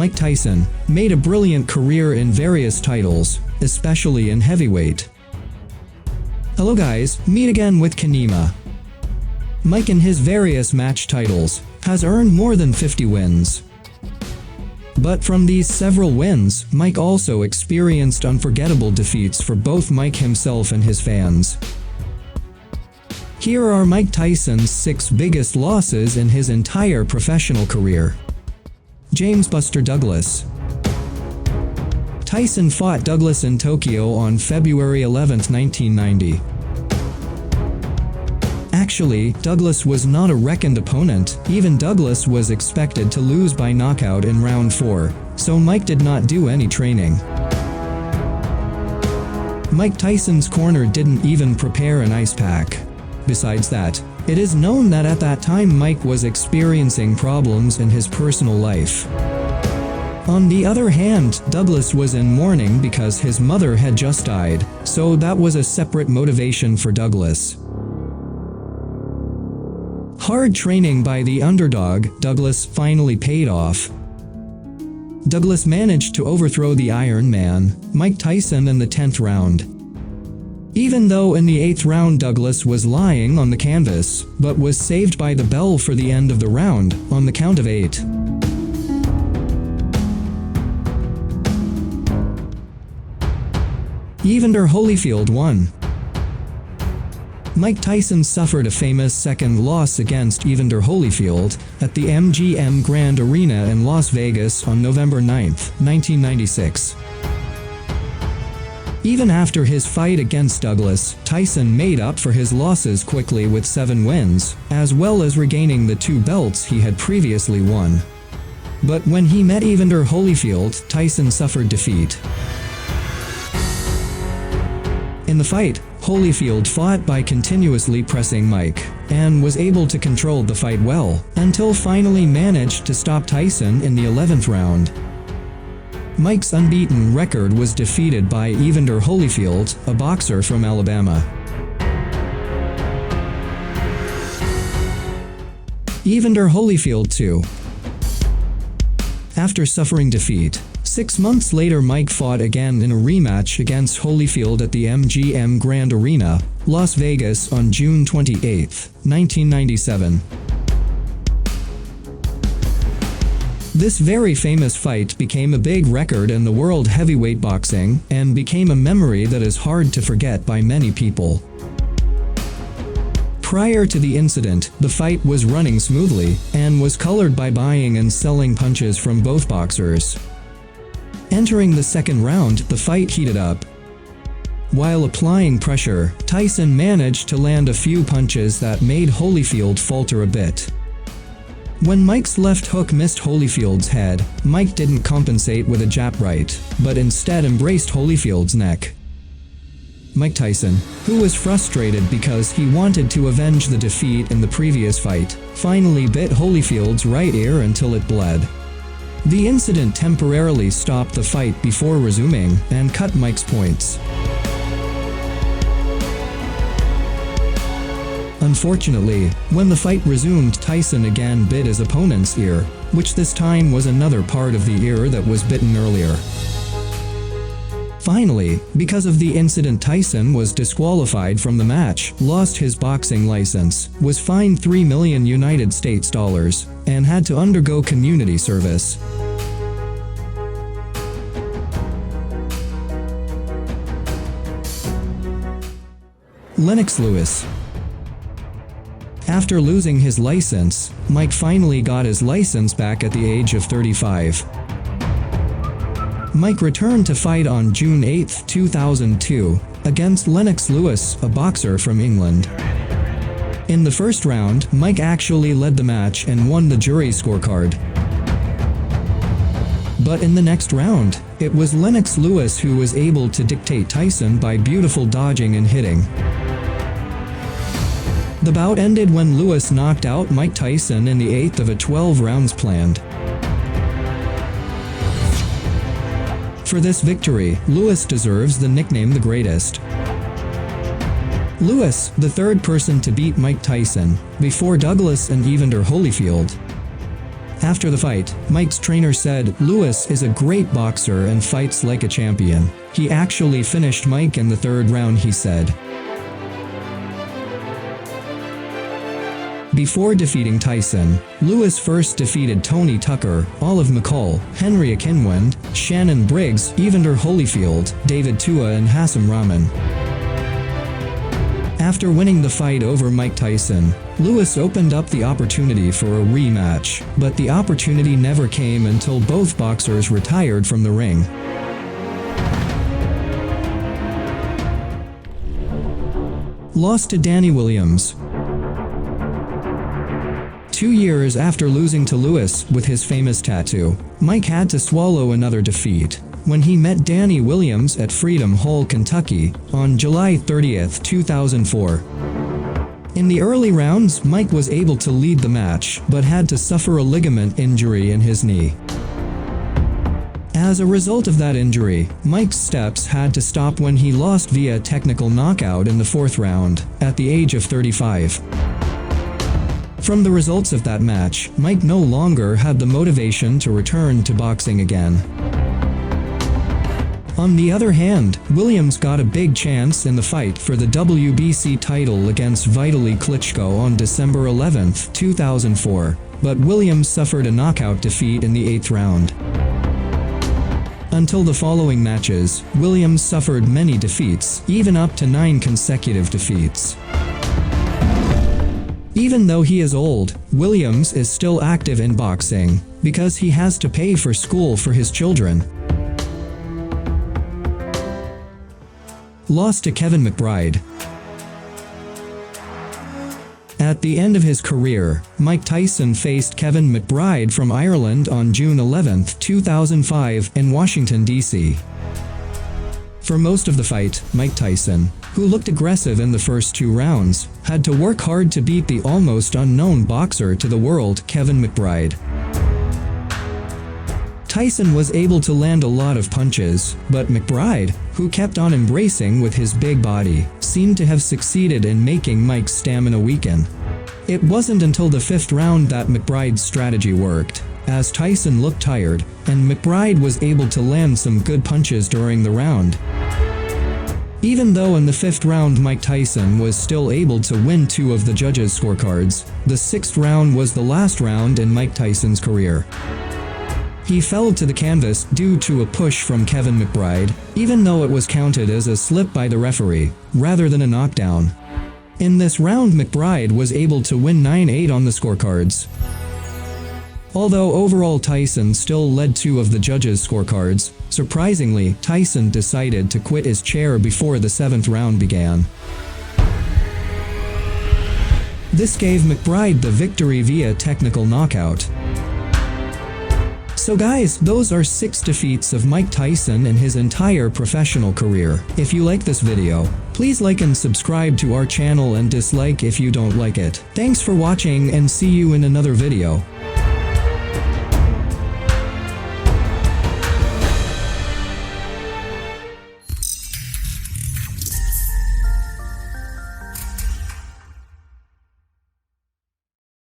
Mike Tyson, made a brilliant career in various titles, especially in heavyweight. Hello guys, meet again with QINIMA. Mike in his various match titles has earned more than 50 wins. But from these several wins, Mike also experienced unforgettable defeats for both Mike himself and his fans. Here are Mike Tyson's 6 biggest losses in his entire professional career. James Buster Douglas. Tyson fought Douglas in Tokyo on February 11, 1990. Actually, Douglas was not a reckoned opponent. Even Douglas was expected to lose by knockout in round 4, so Mike did not do any training. Mike Tyson's corner didn't even prepare an ice pack. Besides that, it is known that at that time Mike was experiencing problems in his personal life. On the other hand, Douglas was in mourning because his mother had just died, so that was a separate motivation for Douglas. Hard training by the underdog, Douglas, finally paid off. Douglas managed to overthrow the Iron Man, Mike Tyson, in the 10th round. Even though in the 8th round Douglas was lying on the canvas, but was saved by the bell for the end of the round, on the count of 8. Evander Holyfield won. Mike Tyson suffered a famous second loss against Evander Holyfield at the MGM Grand Arena in Las Vegas on November 9, 1996. Even after his fight against Douglas, Tyson made up for his losses quickly with 7 wins, as well as regaining the 2 belts he had previously won. But when he met Evander Holyfield, Tyson suffered defeat. In the fight, Holyfield fought by continuously pressing Mike, and was able to control the fight well, until finally managed to stop Tyson in the 11th round. Mike's unbeaten record was defeated by Evander Holyfield, a boxer from Alabama. Evander Holyfield 2. After suffering defeat, 6 months later Mike fought again in a rematch against Holyfield at the MGM Grand Arena, Las Vegas on June 28, 1997. This very famous fight became a big record in the world heavyweight boxing, and became a memory that is hard to forget by many people. Prior to the incident, the fight was running smoothly, and was colored by buying and selling punches from both boxers. Entering the 2nd round, the fight heated up. While applying pressure, Tyson managed to land a few punches that made Holyfield falter a bit. When Mike's left hook missed Holyfield's head, Mike didn't compensate with a jab right, but instead embraced Holyfield's neck. Mike Tyson, who was frustrated because he wanted to avenge the defeat in the previous fight, finally bit Holyfield's right ear until it bled. The incident temporarily stopped the fight before resuming, and cut Mike's points. Unfortunately, when the fight resumed, Tyson again bit his opponent's ear, which this time was another part of the ear that was bitten earlier. Finally, because of the incident, Tyson was disqualified from the match, lost his boxing license, was fined $3 million United States dollars, and had to undergo community service. Lennox Lewis. After losing his license, Mike finally got his license back at the age of 35. Mike returned to fight on June 8, 2002, against Lennox Lewis, a boxer from England. In the 1st round, Mike actually led the match and won the jury scorecard. But in the next round, it was Lennox Lewis who was able to dictate Tyson by beautiful dodging and hitting. The bout ended when Lewis knocked out Mike Tyson in the 8th of a 12 rounds planned. For this victory, Lewis deserves the nickname the Greatest. Lewis, the 3rd person to beat Mike Tyson, before Douglas and Evander Holyfield. After the fight, Mike's trainer said, "Lewis is a great boxer and fights like a champion. He actually finished Mike in the third round," he said. Before defeating Tyson, Lewis first defeated Tony Tucker, Olive McCall, Henry Akinwand, Shannon Briggs, Evander Holyfield, David Tua and Hassan Rahman. After winning the fight over Mike Tyson, Lewis opened up the opportunity for a rematch, but the opportunity never came until both boxers retired from the ring. Lost to Danny Williams. 2 years after losing to Lewis with his famous tattoo, Mike had to swallow another defeat when he met Danny Williams at Freedom Hall, Kentucky, on July 30, 2004. In the early rounds, Mike was able to lead the match, but had to suffer a ligament injury in his knee. As a result of that injury, Mike's steps had to stop when he lost via technical knockout in the fourth round, at the age of 35. From the results of that match, Mike no longer had the motivation to return to boxing again. On the other hand, Williams got a big chance in the fight for the WBC title against Vitaly Klitschko on December 11, 2004, but Williams suffered a knockout defeat in the 8th round. Until the following matches, Williams suffered many defeats, even up to 9 consecutive defeats. Even though he is old, Williams is still active in boxing, because he has to pay for school for his children. Lost to Kevin McBride. At the end of his career, Mike Tyson faced Kevin McBride from Ireland on June 11, 2005, in Washington, D.C. For most of the fight, Mike Tyson, who looked aggressive in the first 2 rounds, had to work hard to beat the almost unknown boxer to the world, Kevin McBride. Tyson was able to land a lot of punches, but McBride, who kept on embracing with his big body, seemed to have succeeded in making Mike's stamina weaken. It wasn't until the 5th round that McBride's strategy worked, as Tyson looked tired, and McBride was able to land some good punches during the round. Even though in the 5th round Mike Tyson was still able to win 2 of the judges' scorecards, the 6th round was the last round in Mike Tyson's career. He fell to the canvas due to a push from Kevin McBride, even though it was counted as a slip by the referee, rather than a knockdown. In this round, McBride was able to win 9-8 on the scorecards. Although overall Tyson still led 2 of the judges' scorecards, surprisingly, Tyson decided to quit his chair before the 7th round began. This gave McBride the victory via technical knockout. So guys, those are 6 defeats of Mike Tyson in his entire professional career. If you like this video, please like and subscribe to our channel and dislike if you don't like it. Thanks for watching and see you in another video.